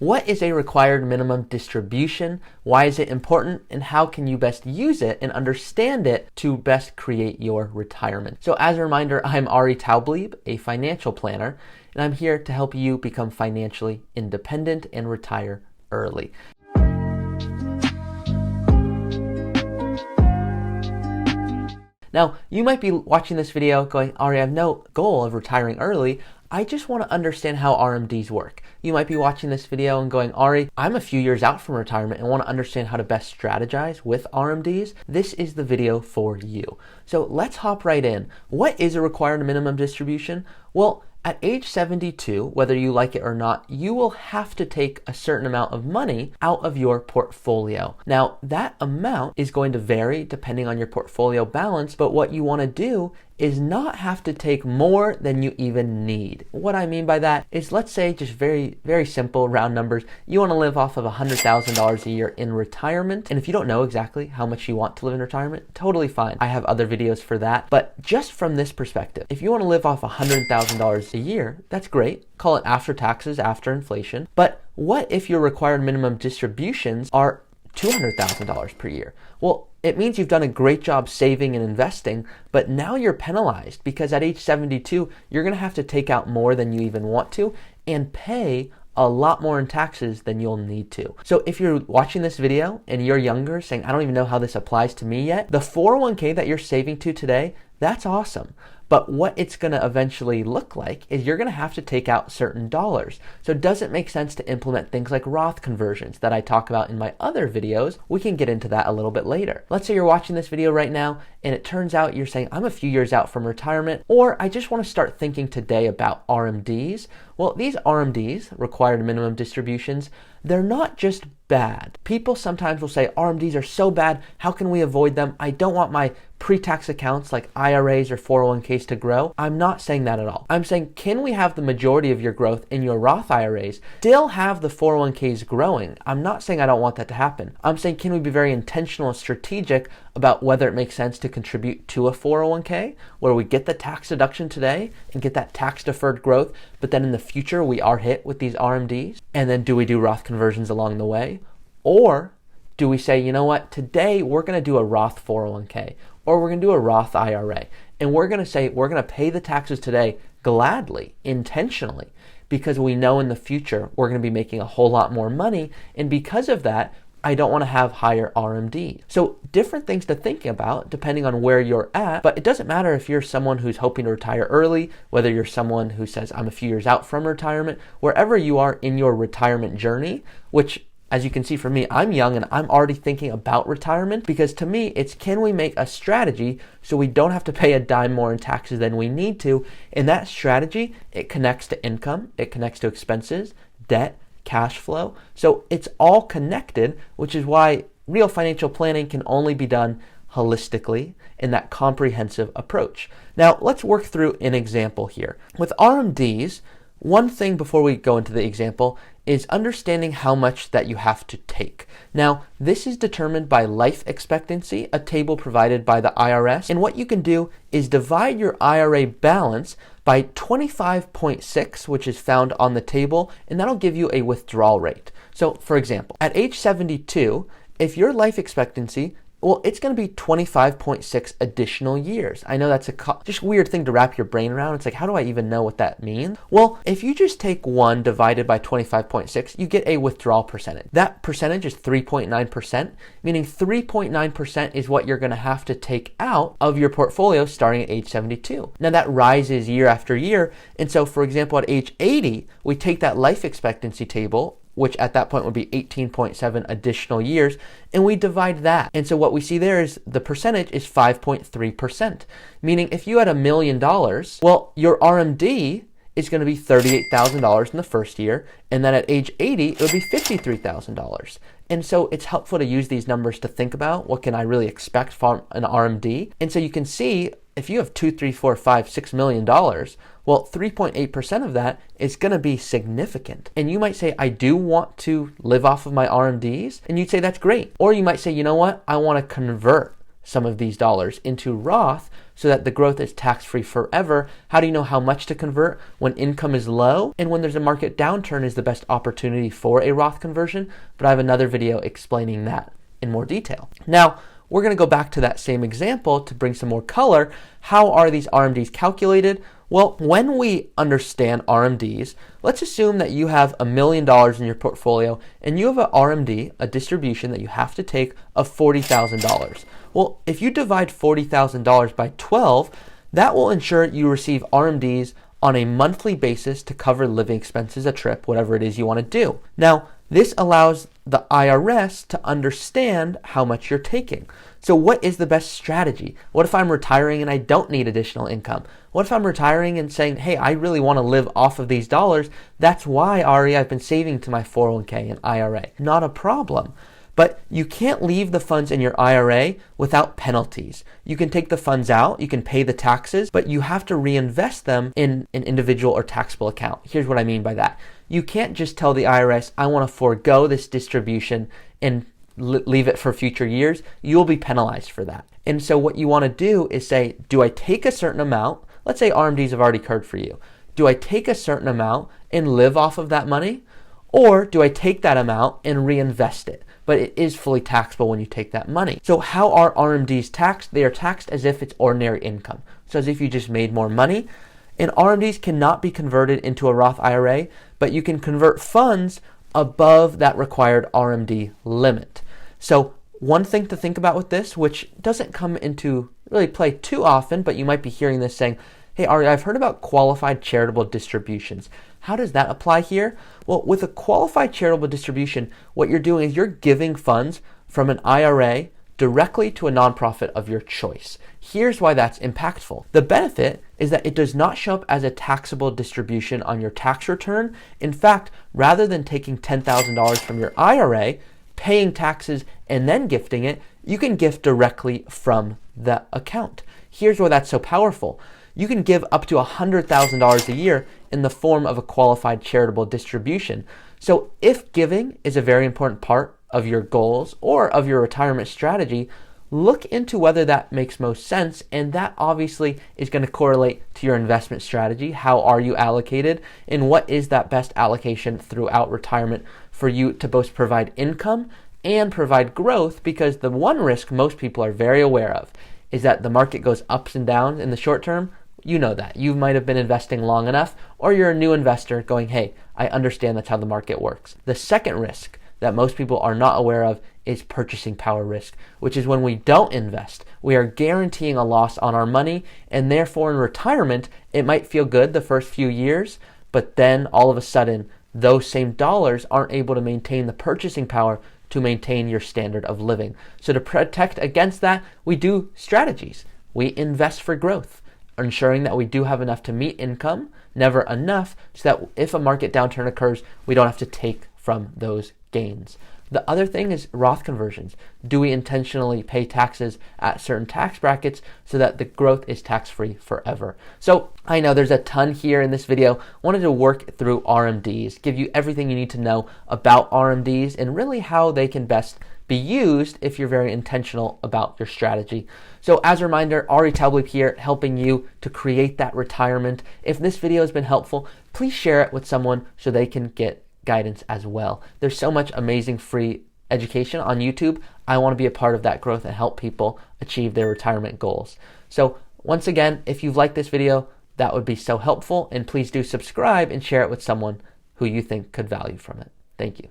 What is a required minimum distribution? Why is it important? And how can you best use it and understand it to best create your retirement? So as a reminder, I'm Taublieb, a financial planner, and I'm here to help you become financially independent and retire early. Now, you might be watching this video going, Ari, I have no goal of retiring early. I just want to understand how RMDs work. You might be watching this video and going, Ari, I'm a few years out from retirement and want to understand how to best strategize with RMDs. This is the video for you. So let's hop right in. What is a required minimum distribution? Well, at age 72, whether you like it or not, you will have to take a certain amount of money out of your portfolio. Now, that amount is going to vary depending on your portfolio balance, but what you want to do is not have to take more than you even need. What I mean by that is, let's say, just very, very simple round numbers, you want to live off of $100,000 a year in retirement. And if you don't know exactly how much you want to live in retirement, totally fine. I have other videos for that. But just from this perspective, if you want to live off $100,000 a year, that's great. Call it after taxes, after inflation. But what if your required minimum distributions are $200,000 per year? Well, it means you've done a great job saving and investing, but now you're penalized because at age 72, you're going to have to take out more than you even want to and pay a lot more in taxes than you'll need to. So if you're watching this video and you're younger saying, I don't even know how this applies to me yet, the 401k that you're saving to today, that's awesome. But what it's going to eventually look like is you're going to have to take out certain dollars. So does it make sense to implement things like Roth conversions that I talk about in my other videos? We can get into that a little bit later. Let's say you're watching this video right now and it turns out you're saying, I'm a few years out from retirement, or I just want to start thinking today about RMDs. Well, these RMDs, required minimum distributions, they're not just bad. People sometimes will say RMDs are so bad, how can we avoid them? I don't want my pre-tax accounts like IRAs or 401ks to grow. I'm not saying that at all. I'm saying, can we have the majority of your growth in your Roth IRAs, still have the 401ks growing? I'm not saying I don't want that to happen. I'm saying, can we be very intentional and strategic about whether it makes sense to contribute to a 401k where we get the tax deduction today and get that tax deferred growth, but then in the future we are hit with these RMDs? And then do we do Roth conversions along the way? Or do we say, you know what, today we're going to do a Roth 401k or we're going to do a Roth IRA, and we're going to say we're going to pay the taxes today gladly, intentionally, because we know in the future we're going to be making a whole lot more money, and because of that, I don't want to have higher RMD. So different things to think about depending on where you're at, but it doesn't matter if you're someone who's hoping to retire early, whether you're someone who says I'm a few years out from retirement, wherever you are in your retirement journey, which as you can see for me, I'm young and I'm already thinking about retirement, because to me, it's, can we make a strategy so we don't have to pay a dime more in taxes than we need to? And that strategy, it connects to income, it connects to expenses, debt, cash flow. So it's all connected, which is why real financial planning can only be done holistically in that comprehensive approach. Now, let's work through an example here. With RMDs, one thing before we go into the example is understanding how much that you have to take. Now, this is determined by life expectancy, a table provided by the IRS. And what you can do is divide your IRA balance by 25.6, which is found on the table, and that'll give you a withdrawal rate. So, for example, at age 72, if your life expectancy, well, it's going to be 25.6 additional years. I know that's just weird thing to wrap your brain around. It's like, how do I even know what that means? Well, if you just take 1 divided by 25.6, you get a withdrawal percentage. That percentage is 3.9%, meaning 3.9% is what you're going to have to take out of your portfolio starting at age 72. Now, that rises year after year. And so, for example, at age 80, we take that life expectancy table, which at that point would be 18.7 additional years, and we divide that. And so what we see there is the percentage is 5.3%, meaning if you had $1 million, well, your RMD is going to be $38,000 in the first year, and then at age 80, it would be $53,000. And so it's helpful to use these numbers to think about what can I really expect from an RMD. And so you can see if you have $2, $3, $4, $5, $6 million, well, 3.8% of that is going to be significant. And you might say, I do want to live off of my RMDs. And you'd say, that's great. Or you might say, you know what? I want to convert some of these dollars into Roth so that the growth is tax-free forever. How do you know how much to convert when income is low and when there's a market downturn is the best opportunity for a Roth conversion? But I have another video explaining that in more detail. Now, we're going to go back to that same example to bring some more color. How are these RMDs calculated? Well, when we understand RMDs, let's assume that you have $1 million in your portfolio and you have an RMD, a distribution that you have to take of $40,000. Well, if you divide $40,000 by 12, that will ensure you receive RMDs on a monthly basis to cover living expenses, a trip, whatever it is you want to do. Now, this allows the IRS to understand how much you're taking. So what is the best strategy? What if I'm retiring and I don't need additional income? What if I'm retiring and saying, hey, I really want to live off of these dollars. That's why, Ari, I've been saving to my 401k and IRA. Not a problem. But you can't leave the funds in your IRA without penalties. You can take the funds out, you can pay the taxes, but you have to reinvest them in an individual or taxable account. Here's what I mean by that. You can't just tell the IRS, I want to forego this distribution and leave it for future years. You'll be penalized for that. And so what you want to do is say, do I take a certain amount? Let's say RMDs have already occurred for you. Do I take a certain amount and live off of that money? Or do I take that amount and reinvest it? But it is fully taxable when you take that money. So how are RMDs taxed? They are taxed as if it's ordinary income. So as if you just made more money. And RMDs cannot be converted into a Roth IRA, but you can convert funds above that required RMD limit. So one thing to think about with this, which doesn't come into really play too often, but you might be hearing this saying, hey, Ari, I've heard about qualified charitable distributions. How does that apply here? Well, with a qualified charitable distribution, what you're doing is you're giving funds from an IRA directly to a nonprofit of your choice. Here's why that's impactful. The benefit is that it does not show up as a taxable distribution on your tax return. In fact, rather than taking $10,000 from your IRA, paying taxes, and then gifting it, you can gift directly from the account. Here's why that's so powerful. You can give up to $100,000 a year in the form of a qualified charitable distribution. So if giving is a very important part of your goals or of your retirement strategy, look into whether that makes most sense, and that obviously is going to correlate to your investment strategy. How are you allocated, and what is that best allocation throughout retirement for you to both provide income and provide growth? Because the one risk most people are very aware of is that the market goes ups and downs in the short term. You know that. You might have been investing long enough, or you're a new investor going, hey, I understand that's how the market works. The second risk that most people are not aware of is purchasing power risk, which is when we don't invest. We are guaranteeing a loss on our money, and therefore in retirement, it might feel good the first few years, but then all of a sudden, those same dollars aren't able to maintain the purchasing power to maintain your standard of living. So to protect against that, we do strategies. We invest for growth, ensuring that we do have enough to meet income, never enough, so that if a market downturn occurs, we don't have to take from those gains. The other thing is Roth conversions. Do we intentionally pay taxes at certain tax brackets so that the growth is tax-free forever? So I know there's a ton here in this video. I wanted to work through RMDs, give you everything you need to know about RMDs and really how they can best be used if you're very intentional about your strategy. So as a reminder, Ari Taublieb here, helping you to create that retirement. If this video has been helpful, please share it with someone so they can get guidance as well. There's so much amazing free education on YouTube. I want to be a part of that growth and help people achieve their retirement goals. So once again, if you've liked this video, that would be so helpful, and please do subscribe and share it with someone who you think could value from it. Thank you.